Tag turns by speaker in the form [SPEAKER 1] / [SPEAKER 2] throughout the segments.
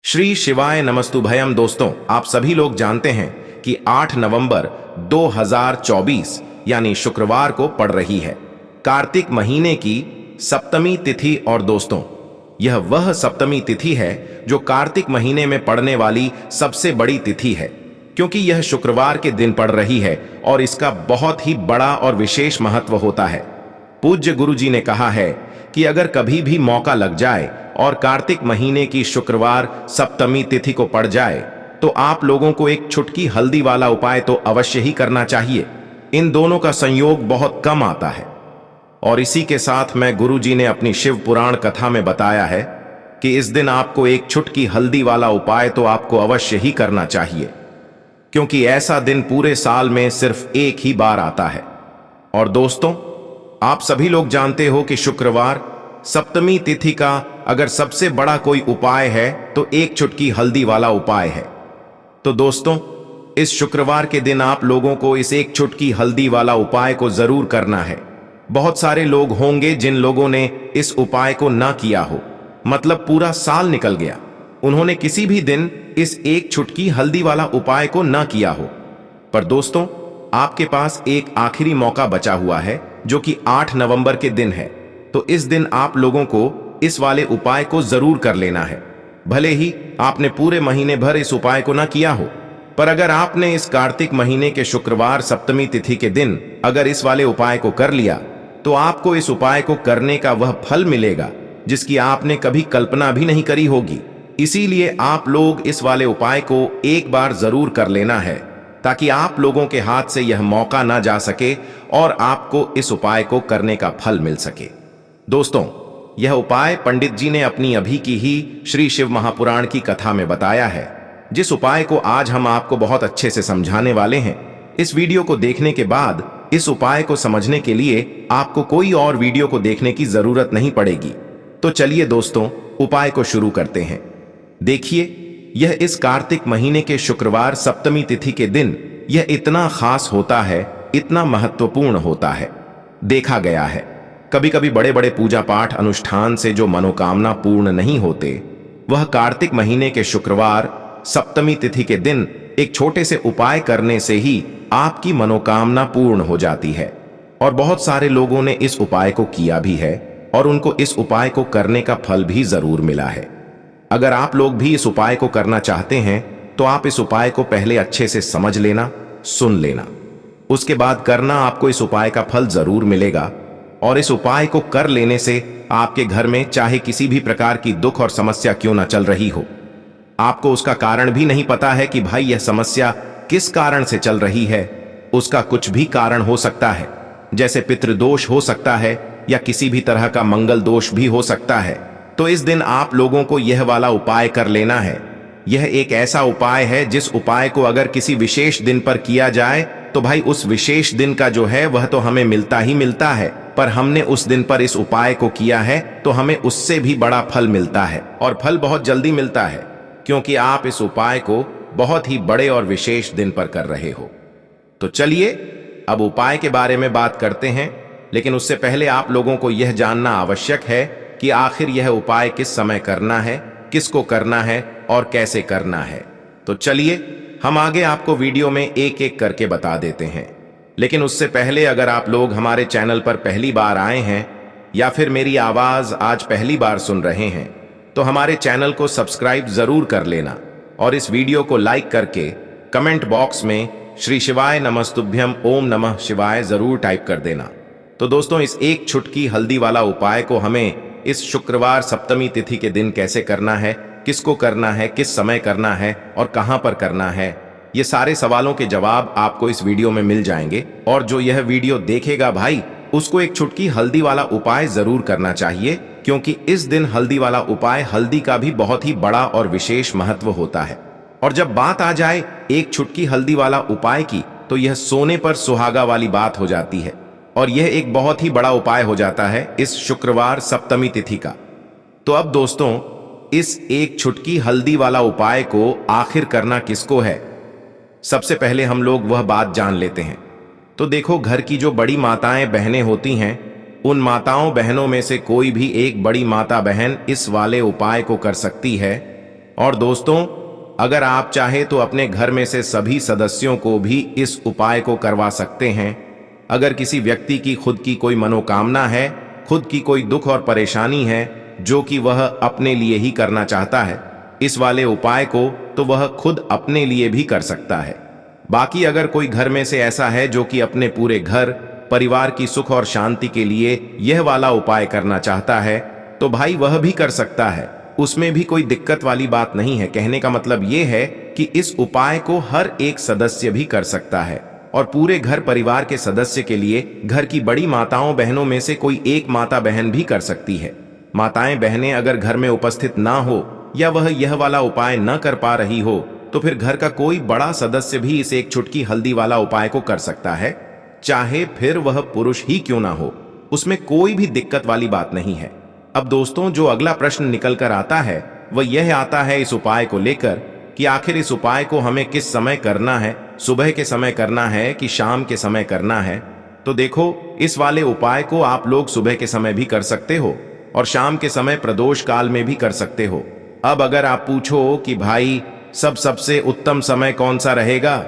[SPEAKER 1] श्री शिवाय नमस्तुभयम। दोस्तों, आप सभी लोग जानते हैं कि 8 नवंबर 2024 यानी शुक्रवार को पड़ रही है कार्तिक महीने की सप्तमी तिथि। और दोस्तों, यह वह सप्तमी तिथि है जो कार्तिक महीने में पड़ने वाली सबसे बड़ी तिथि है, क्योंकि यह शुक्रवार के दिन पड़ रही है और इसका बहुत ही बड़ा और विशेष महत्व होता है। पूज्य गुरु जी ने कहा है कि अगर कभी भी मौका लग जाए और कार्तिक महीने की शुक्रवार सप्तमी तिथि को पड़ जाए तो आप लोगों को एक चुटकी हल्दी वाला उपाय तो अवश्य ही करना चाहिए। इन दोनों का संयोग बहुत कम आता है। और इसी के साथ में गुरु जी ने अपनी शिव पुराण कथा में बताया है कि इस दिन आपको एक चुटकी हल्दी वाला उपाय तो आपको अवश्य ही करना चाहिए, क्योंकि ऐसा दिन पूरे साल में सिर्फ एक ही बार आता है। और दोस्तों, आप सभी लोग जानते हो कि शुक्रवार सप्तमी तिथि का अगर सबसे बड़ा कोई उपाय है तो एक चुटकी हल्दी वाला उपाय है। तो दोस्तों, इस शुक्रवार के दिन आप लोगों को इस एक चुटकी हल्दी वाला उपाय को जरूर करना है। बहुत सारे लोग होंगे जिन लोगों ने इस उपाय को ना किया हो, मतलब पूरा साल निकल गया, उन्होंने किसी भी दिन इस एक चुटकी हल्दी वाला उपाय को ना किया हो। पर दोस्तों, आपके पास एक आखिरी मौका बचा हुआ है जो कि 8 नवंबर के दिन है। तो इस दिन आप लोगों को इस वाले उपाय को जरूर कर लेना है। भले ही आपने पूरे महीने भर इस उपाय को ना किया हो, पर अगर आपने इस कार्तिक महीने के शुक्रवार सप्तमी तिथि के दिन अगर इस वाले उपाय को कर लिया तो आपको इस उपाय को करने का वह फल मिलेगा जिसकी आपने कभी कल्पना भी नहीं करी होगी। इसीलिए आप लोग इस वाले उपाय को एक बार जरूर कर लेना है, ताकि आप लोगों के हाथ से यह मौका ना जा सके और आपको इस उपाय को करने का फल मिल सके। दोस्तों, यह उपाय पंडित जी ने अपनी अभी की ही श्री शिव महापुराण की कथा में बताया है, जिस उपाय को आज हम आपको बहुत अच्छे से समझाने वाले हैं। इस वीडियो को देखने के बाद इस उपाय को समझने के लिए आपको कोई और वीडियो को देखने की जरूरत नहीं पड़ेगी। तो चलिए दोस्तों, उपाय को शुरू करते हैं। देखिए, यह इस कार्तिक महीने के शुक्रवार सप्तमी तिथि के दिन यह इतना खास होता है, इतना महत्वपूर्ण होता है। देखा गया है कभी कभी बड़े बड़े पूजा पाठ अनुष्ठान से जो मनोकामना पूर्ण नहीं होते, वह कार्तिक महीने के शुक्रवार सप्तमी तिथि के दिन एक छोटे से उपाय करने से ही आपकी मनोकामना पूर्ण हो जाती है। और बहुत सारे लोगों ने इस उपाय को किया भी है और उनको इस उपाय को करने का फल भी जरूर मिला है। अगर आप लोग भी इस उपाय को करना चाहते हैं तो आप इस उपाय को पहले अच्छे से समझ लेना, सुन लेना, उसके बाद करना। आपको इस उपाय का फल जरूर मिलेगा। और इस उपाय को कर लेने से आपके घर में चाहे किसी भी प्रकार की दुख और समस्या क्यों ना चल रही हो, आपको उसका कारण भी नहीं पता है कि भाई यह समस्या किस कारण से चल रही है, उसका कुछ भी कारण हो सकता है, जैसे पितृदोष हो सकता है या किसी भी तरह का मंगल दोष भी हो सकता है। तो इस दिन आप लोगों को यह वाला उपाय कर लेना है। यह एक ऐसा उपाय है जिस उपाय को अगर किसी विशेष दिन पर किया जाए तो भाई उस विशेष दिन का जो है वह तो हमें मिलता ही मिलता है, पर हमने उस दिन पर इस उपाय को किया है तो हमें उससे भी बड़ा फल मिलता है, और फल बहुत जल्दी मिलता है, क्योंकि आप इस उपाय को बहुत ही बड़े और विशेष दिन पर कर रहे हो। तो चलिए अब उपाय के बारे में बात करते हैं, लेकिन उससे पहले आप लोगों को यह जानना आवश्यक है कि आखिर यह उपाय किस समय करना है, किसको करना है और कैसे करना है। तो चलिए हम आगे आपको वीडियो में एक एक करके बता देते हैं। लेकिन उससे पहले अगर आप लोग हमारे चैनल पर पहली बार आए हैं या फिर मेरी आवाज आज पहली बार सुन रहे हैं तो हमारे चैनल को सब्सक्राइब जरूर कर लेना और इस वीडियो को लाइक करके कमेंट बॉक्स में श्री शिवाय नमस्तुभ्यम ओम नमः शिवाय जरूर टाइप कर देना। तो दोस्तों, इस एक चुटकी हल्दी वाला उपाय को हमें इस शुक्रवार सप्तमी तिथि के दिन कैसे करना है, किसको करना है, किस समय करना है और कहां पर करना है, ये सारे सवालों के जवाब आपको इस वीडियो में मिल जाएंगे। और जो यह वीडियो देखेगा भाई, उसको एक चुटकी हल्दी वाला उपाय जरूर करना चाहिए, क्योंकि इस दिन हल्दी वाला उपाय, हल्दी का भी बहुत ही बड़ा और विशेष महत्व होता है। और जब बात आ जाए एक चुटकी हल्दी वाला उपाय की, तो यह सोने पर सुहागा वाली बात हो जाती है और यह एक बहुत ही बड़ा उपाय हो जाता है इस शुक्रवार सप्तमी तिथि का। तो अब दोस्तों, इस एक चुटकी हल्दी वाला उपाय को आखिर करना किसको है, सबसे पहले हम लोग वह बात जान लेते हैं। तो देखो, घर की जो बड़ी माताएं बहनें होती हैं, उन माताओं बहनों में से कोई भी एक बड़ी माता बहन इस वाले उपाय को कर सकती है। और दोस्तों, अगर आप चाहे तो अपने घर में से सभी सदस्यों को भी इस उपाय को करवा सकते हैं। अगर किसी व्यक्ति की खुद की कोई मनोकामना है, खुद की कोई दुख और परेशानी है जो कि वह अपने लिए ही करना चाहता है, इस वाले उपाय को तो वह खुद अपने लिए भी कर सकता है। बाकी अगर कोई घर में से ऐसा है जो कि अपने पूरे घर परिवार की सुख और शांति के लिए यह वाला उपाय करना चाहता है, तो भाई वह भी कर सकता है, उसमें भी कोई दिक्कत वाली बात नहीं है। कहने का मतलब यह है कि इस उपाय को हर एक सदस्य भी कर सकता है और पूरे घर परिवार के सदस्य के लिए घर की बड़ी माताओं बहनों में से कोई एक माता बहन भी कर सकती है। माताएं बहनें अगर घर में उपस्थित ना हो या वह यह वाला उपाय न कर पा रही हो, तो फिर घर का कोई बड़ा सदस्य भी इस एक चुटकी हल्दी वाला उपाय को कर सकता है, चाहे फिर वह पुरुष ही क्यों ना हो, उसमें कोई भी दिक्कत वाली बात नहीं है। अब दोस्तों, जो अगला प्रश्न निकल कर आता है वह यह आता है इस उपाय को लेकर कि आखिर इस उपाय को हमें किस समय करना है, सुबह के समय करना है कि शाम के समय करना है। तो देखो, इस वाले उपाय को आप लोग सुबह के समय भी कर सकते हो और शाम के समय प्रदोष काल में भी कर सकते हो। अब अगर आप पूछो कि भाई सबसे उत्तम समय कौन सा रहेगा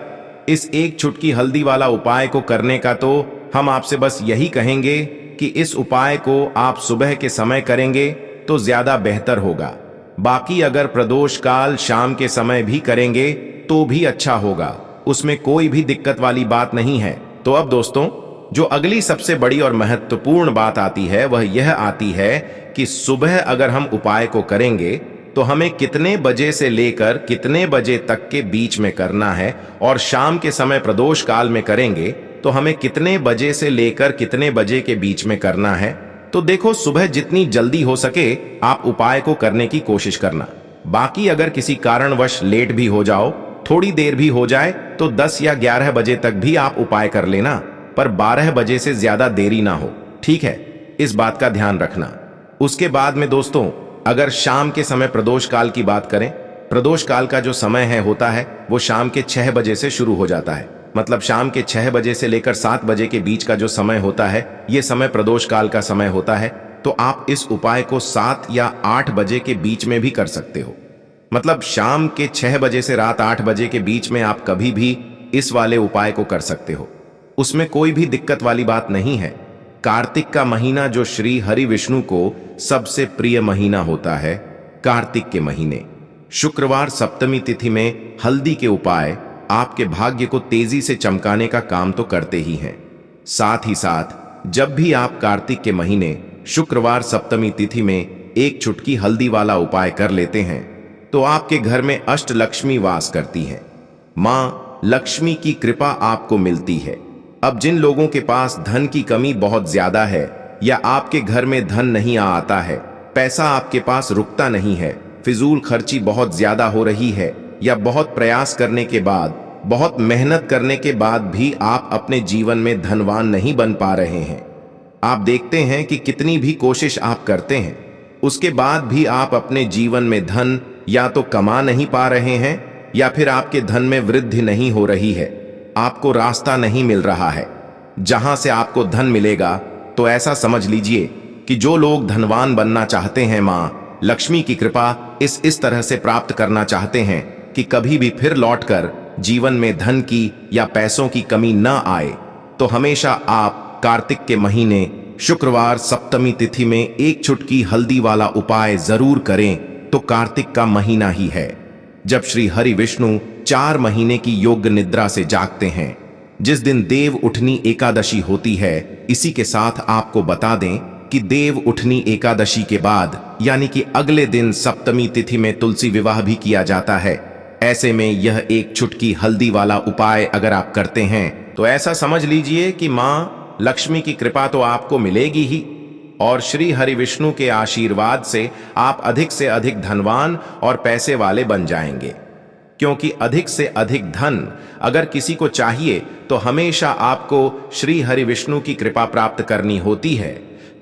[SPEAKER 1] इस एक चुटकी हल्दी वाला उपाय को करने का, तो हम आपसे बस यही कहेंगे कि इस उपाय को आप सुबह के समय करेंगे तो ज्यादा बेहतर होगा। बाकी अगर प्रदोष काल शाम के समय भी करेंगे तो भी अच्छा होगा, उसमें कोई भी दिक्कत वाली बात नहीं है। तो अब दोस्तों, जो अगली सबसे बड़ी और महत्वपूर्ण बात आती है वह यह आती है कि सुबह अगर हम उपाय को करेंगे तो हमें कितने बजे से लेकर कितने बजे तक के बीच में करना है, और शाम के समय प्रदोष काल में करेंगे तो हमें कितने बजे से लेकर कितने बजे के बीच में करना है। तो देखो, सुबह जितनी जल्दी हो सके आप उपाय को करने की कोशिश करना। बाकी अगर किसी कारणवश लेट भी हो जाओ, थोड़ी देर भी हो जाए, तो 10 या 11 बजे तक भी आप उपाय कर लेना, पर 12 बजे से ज्यादा देरी ना हो, ठीक है? इस बात का ध्यान रखना। उसके बाद में दोस्तों, अगर शाम के समय प्रदोष काल की बात करें, प्रदोष काल का जो समय होता है वो शाम के 6 बजे से शुरू हो जाता है। मतलब शाम के 6 बजे से लेकर 7 बजे के बीच का जो समय होता है, ये समय प्रदोष काल का समय होता है। तो आप इस उपाय को 7 या 8 बजे के बीच में भी कर सकते हो। मतलब शाम के 6 बजे से रात 8 बजे के बीच में आप कभी भी इस वाले उपाय को कर सकते हो, उसमें कोई भी दिक्कत वाली बात नहीं है। कार्तिक का महीना जो श्री हरि विष्णु को सबसे प्रिय महीना होता है, कार्तिक के महीने शुक्रवार सप्तमी तिथि में हल्दी के उपाय आपके भाग्य को तेजी से चमकाने का काम तो करते ही हैं। साथ ही साथ जब भी आप कार्तिक के महीने शुक्रवार सप्तमी तिथि में एक चुटकी हल्दी वाला उपाय कर लेते हैं तो आपके घर में अष्टलक्ष्मी वास करती है। मां लक्ष्मी की कृपा आपको मिलती है। अब जिन लोगों के पास धन की कमी बहुत ज्यादा है, या आपके घर में धन नहीं आता है, पैसा आपके पास रुकता नहीं है, फिजूल खर्ची बहुत ज्यादा हो रही है, या बहुत प्रयास करने के बाद, बहुत मेहनत करने के बाद भी आप अपने जीवन में धनवान नहीं बन पा रहे हैं। आप देखते हैं कि कितनी भी कोशिश आप करते हैं, उसके बाद भी आप अपने जीवन में धन या तो कमा नहीं पा रहे हैं, या फिर आपके धन में वृद्धि नहीं हो रही है, आपको रास्ता नहीं मिल रहा है जहां से आपको धन मिलेगा। तो ऐसा समझ लीजिए कि जो लोग धनवान बनना चाहते हैं, मां लक्ष्मी की कृपा इस तरह से प्राप्त करना चाहते हैं कि कभी भी फिर लौटकर जीवन में धन की या पैसों की कमी न आए, तो हमेशा आप कार्तिक के महीने शुक्रवार सप्तमी तिथि में एक चुटकी हल्दी वाला उपाय जरूर करें। तो कार्तिक का महीना ही है जब श्री हरि विष्णु 4 महीने की योग्य निद्रा से जागते हैं, जिस दिन देव उठनी एकादशी होती है। इसी के साथ आपको बता दें कि देव उठनी एकादशी के बाद यानी कि अगले दिन सप्तमी तिथि में तुलसी विवाह भी किया जाता है। ऐसे में यह एक चुटकी हल्दी वाला उपाय अगर आप करते हैं तो ऐसा समझ लीजिए कि मां लक्ष्मी की कृपा तो आपको मिलेगी ही, और श्री हरि विष्णु के आशीर्वाद से आप अधिक से अधिक धनवान और पैसे वाले बन जाएंगे। क्योंकि अधिक से अधिक धन अगर किसी को चाहिए तो हमेशा आपको श्री हरि विष्णु की कृपा प्राप्त करनी होती है,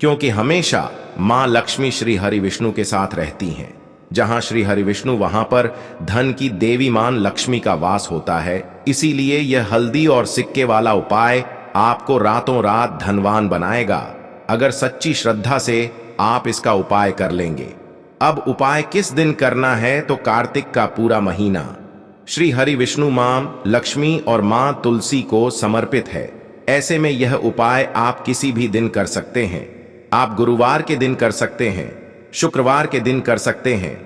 [SPEAKER 1] क्योंकि हमेशा मां लक्ष्मी श्री हरि विष्णु के साथ रहती हैं। जहां श्री हरि विष्णु वहां पर धन की देवी मान लक्ष्मी का वास होता है। इसीलिए यह हल्दी और सिक्के वाला उपाय आपको रातों रात धनवान बनाएगा, अगर सच्ची श्रद्धा से आप इसका उपाय कर लेंगे। अब उपाय किस दिन करना है? तो कार्तिक का पूरा महीना श्री हरि विष्णु मां लक्ष्मी और मां तुलसी को समर्पित है। ऐसे में यह उपाय आप किसी भी दिन कर सकते हैं। आप गुरुवार के दिन कर सकते हैं, शुक्रवार के दिन कर सकते हैं,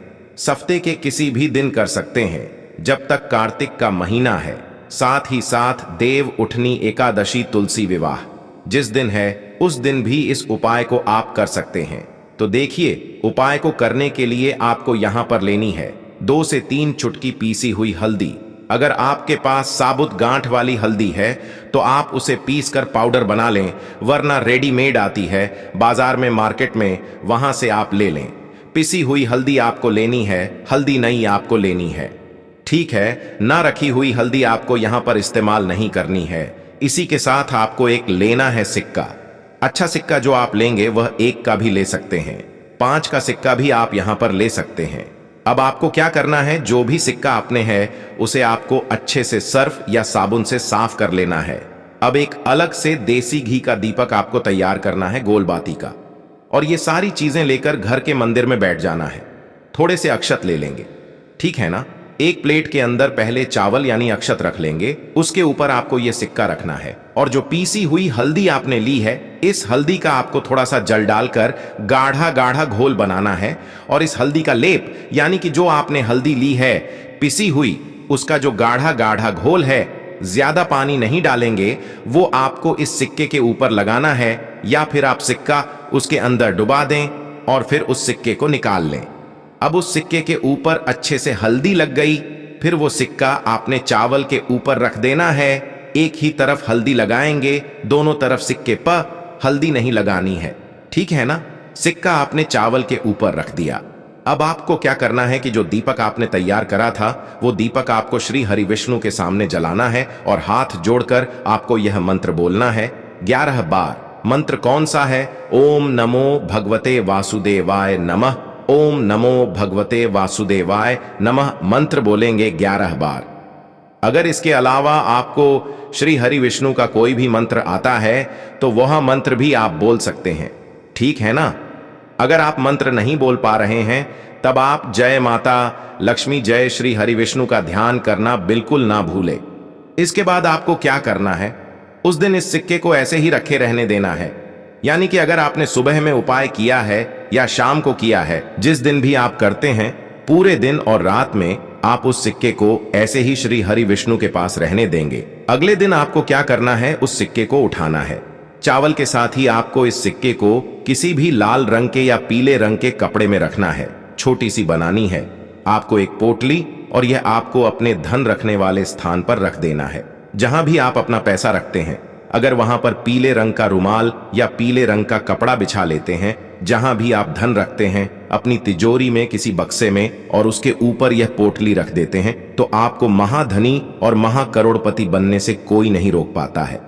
[SPEAKER 1] हफ्ते के किसी भी दिन कर सकते हैं जब तक कार्तिक का महीना है। साथ ही साथ देव उठनी एकादशी तुलसी विवाह जिस दिन है उस दिन भी इस उपाय को आप कर सकते हैं। तो देखिए, उपाय को करने के लिए आपको यहां पर लेनी है 2 से 3 चुटकी पीसी हुई हल्दी। अगर आपके पास साबुत गांठ वाली हल्दी है तो आप उसे पीसकर पाउडर बना लें, वरना रेडीमेड आती है बाजार में, मार्केट में, वहां से आप ले लें। पिसी हुई हल्दी आपको लेनी है, हल्दी नहीं आपको लेनी है। ठीक है, ना रखी हुई हल्दी आपको यहां पर इस्तेमाल नहीं करनी है। इसी के साथ आपको एक लेना है सिक्का। अच्छा सिक्का जो आप लेंगे वह 1 का भी ले सकते हैं, 5 का सिक्का भी आप यहां पर ले सकते हैं। अब आपको क्या करना है, जो भी सिक्का आपने है उसे आपको अच्छे से सर्फ या साबुन से साफ कर लेना है। अब एक अलग से देसी घी का दीपक आपको तैयार करना है, गोल बाती का, और ये सारी चीजें लेकर घर के मंदिर में बैठ जाना है। थोड़े से अक्षत ले लेंगे, ठीक है ना। एक प्लेट के अंदर पहले चावल यानी अक्षत रख लेंगे, उसके ऊपर आपको यह सिक्का रखना है, और जो पीसी हुई हल्दी आपने ली है, इस हल्दी का आपको थोड़ा सा जल डालकर गाढ़ा गाढ़ा घोल बनाना है। और इस हल्दी का लेप यानी कि जो आपने हल्दी ली है पिसी हुई, उसका जो गाढ़ा गाढ़ा घोल है, ज्यादा पानी नहीं डालेंगे, वो आपको इस सिक्के के ऊपर लगाना है, या फिर आप सिक्का उसके अंदर डुबा दें और फिर उस सिक्के को निकाल लें। अब उस सिक्के के ऊपर अच्छे से हल्दी लग गई, फिर वो सिक्का आपने चावल के ऊपर रख देना है। एक ही तरफ हल्दी लगाएंगे, दोनों तरफ सिक्के पर हल्दी नहीं लगानी है, ठीक है ना। सिक्का आपने चावल के ऊपर रख दिया। अब आपको क्या करना है कि जो दीपक आपने तैयार करा था, वो दीपक आपको श्री हरि विष्णु के सामने जलाना है और हाथ जोड़कर आपको यह मंत्र बोलना है 11 बार। मंत्र कौन सा है? ओम नमो भगवते वासुदेवाय नमः, ओम नमो भगवते वासुदेवाय नमः मंत्र बोलेंगे 11 बार। अगर इसके अलावा आपको श्री हरि विष्णु का कोई भी मंत्र आता है तो वह मंत्र भी आप बोल सकते हैं, ठीक है ना। अगर आप मंत्र नहीं बोल पा रहे हैं तब आप जय माता लक्ष्मी, जय श्री हरि विष्णु का ध्यान करना बिल्कुल ना भूले। इसके बाद आपको क्या करना है, उस दिन इस सिक्के को ऐसे ही रखे रहने देना है। यानी कि अगर आपने सुबह में उपाय किया है या शाम को किया है, जिस दिन भी आप करते हैं, पूरे दिन और रात में आप उस सिक्के को ऐसे ही श्री हरि विष्णु के पास रहने देंगे। अगले दिन आपको क्या करना है, उस सिक्के को उठाना है। चावल के साथ ही आपको इस सिक्के को किसी भी लाल रंग के या पीले रंग के कपड़े में रखना है। छोटी सी बनानी है आपको एक पोटली, और यह आपको अपने धन रखने वाले स्थान पर रख देना है, जहां भी आप अपना पैसा रखते हैं। अगर वहां पर पीले रंग का रुमाल या पीले रंग का कपड़ा बिछा लेते हैं, जहां भी आप धन रखते हैं, अपनी तिजोरी में किसी बक्से में, और उसके ऊपर यह पोटली रख देते हैं, तो आपको महाधनी और महाकरोड़पति बनने से कोई नहीं रोक पाता है।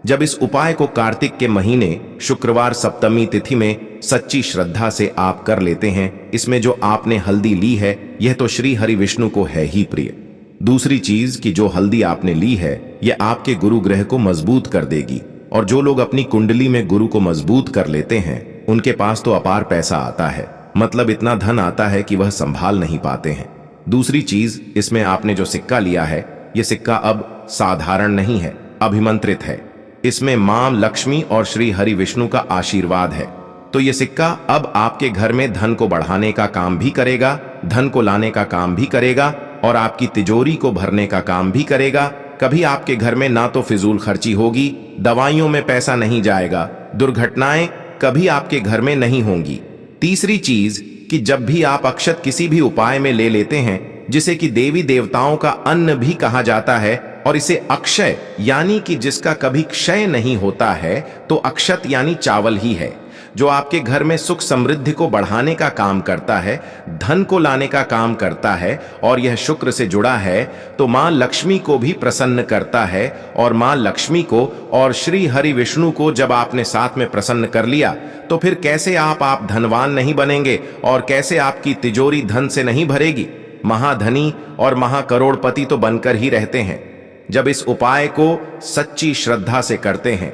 [SPEAKER 1] जब इस उपाय को कार्तिक के महीने शुक्रवार सप्तमी तिथि में सच्ची श्रद्धा से आप कर लेते हैं, इसमें जो आपने हल्दी ली है यह तो श्री हरि विष्णु को है ही प्रिय। दूसरी चीज कि जो हल्दी आपने ली है यह आपके गुरु ग्रह को मजबूत कर देगी, और जो लोग अपनी कुंडली में गुरु को मजबूत कर लेते हैं उनके पास तो अपार पैसा आता है, मतलब इतना धन आता है कि वह संभाल नहीं पाते हैं। दूसरी चीज, इसमें आपने जो सिक्का लिया है यह सिक्का अब साधारण नहीं है, अभिमंत्रित है। इसमें मां लक्ष्मी और श्री हरि विष्णु का आशीर्वाद है। तो यह सिक्का अब आपके घर में धन को बढ़ाने का काम भी करेगा, धन को लाने का काम भी करेगा, और आपकी तिजोरी को भरने का काम भी करेगा। कभी आपके घर में ना तो फिजूल खर्ची होगी, दवाइयों में पैसा नहीं जाएगा, दुर्घटनाएं कभी आपके घर में नहीं होंगी। तीसरी चीज कि जब भी आप अक्षत किसी भी उपाय में ले लेते हैं, जिसे कि देवी देवताओं का अन्न भी कहा जाता है, और इसे अक्षय यानी कि जिसका कभी क्षय नहीं होता है, तो अक्षत यानी चावल ही है, जो आपके घर में सुख समृद्धि को बढ़ाने का काम करता है, धन को लाने का काम करता है, और यह शुक्र से जुड़ा है तो मां लक्ष्मी को भी प्रसन्न करता है। और मां लक्ष्मी को और श्री हरि विष्णु को जब आपने साथ में प्रसन्न कर लिया, तो फिर कैसे आप धनवान नहीं बनेंगे, और कैसे आपकी तिजोरी धन से नहीं भरेगी। महाधनी और महाकरोड़पति तो बनकर ही रहते हैं जब इस उपाय को सच्ची श्रद्धा से करते हैं,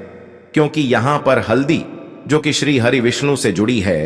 [SPEAKER 1] क्योंकि यहां पर हल्दी जो कि श्री हरि विष्णु से जुड़ी है,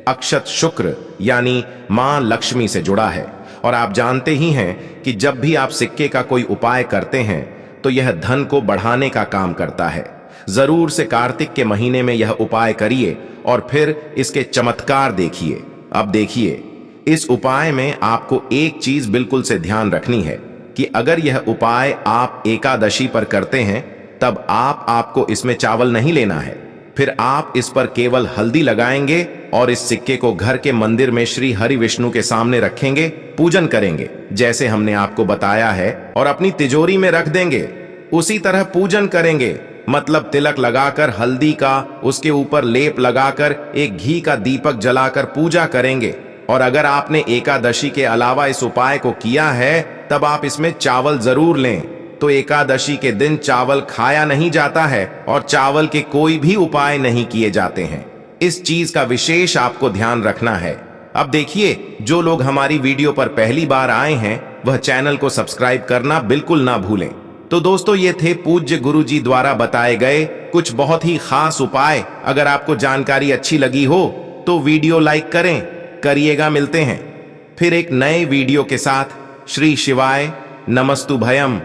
[SPEAKER 1] अक्षत शुक्र यानी मां लक्ष्मी से जुड़ा है। और आप जानते ही हैं कि जब भी आप सिक्के का कोई उपाय करते हैं तो यह धन को बढ़ाने का काम करता है। जरूर से कार्तिक के महीने में यह उपाय करिए और फिर इसके चमत्कार देखिए। अब देखिए, इस उपाय में आपको एक चीज बिल्कुल से ध्यान रखनी है कि अगर यह उपाय आप एकादशी पर करते हैं तब आपको इसमें चावल नहीं लेना है। फिर आप इस पर केवल हल्दी लगाएंगे और इस सिक्के को घर के मंदिर में श्री हरि विष्णु के सामने रखेंगे, पूजन करेंगे जैसे हमने आपको बताया है, और अपनी तिजोरी में रख देंगे। उसी तरह पूजन करेंगे, मतलब तिलक लगाकर हल्दी का उसके ऊपर लेप लगाकर एक घी का दीपक जलाकर पूजा करेंगे। और अगर आपने एकादशी के अलावा इस उपाय को किया है तब आप इसमें चावल जरूर लें। तो एकादशी के दिन चावल खाया नहीं जाता है और चावल के कोई भी उपाय नहीं किए जाते हैं। इस चीज का विशेष आपको ध्यान रखना है। अब देखिए, जो लोग हमारी वीडियो पर पहली बार आए हैं वह चैनल को सब्सक्राइब करना बिल्कुल ना भूलें। तो दोस्तों, ये थे पूज्य गुरुजी द्वारा बताए गए कुछ बहुत ही खास उपाय। अगर आपको जानकारी अच्छी लगी हो तो वीडियो लाइक करिएगा। मिलते हैं फिर एक नए वीडियो के साथ। श्री शिवाय नमस्तु भयम।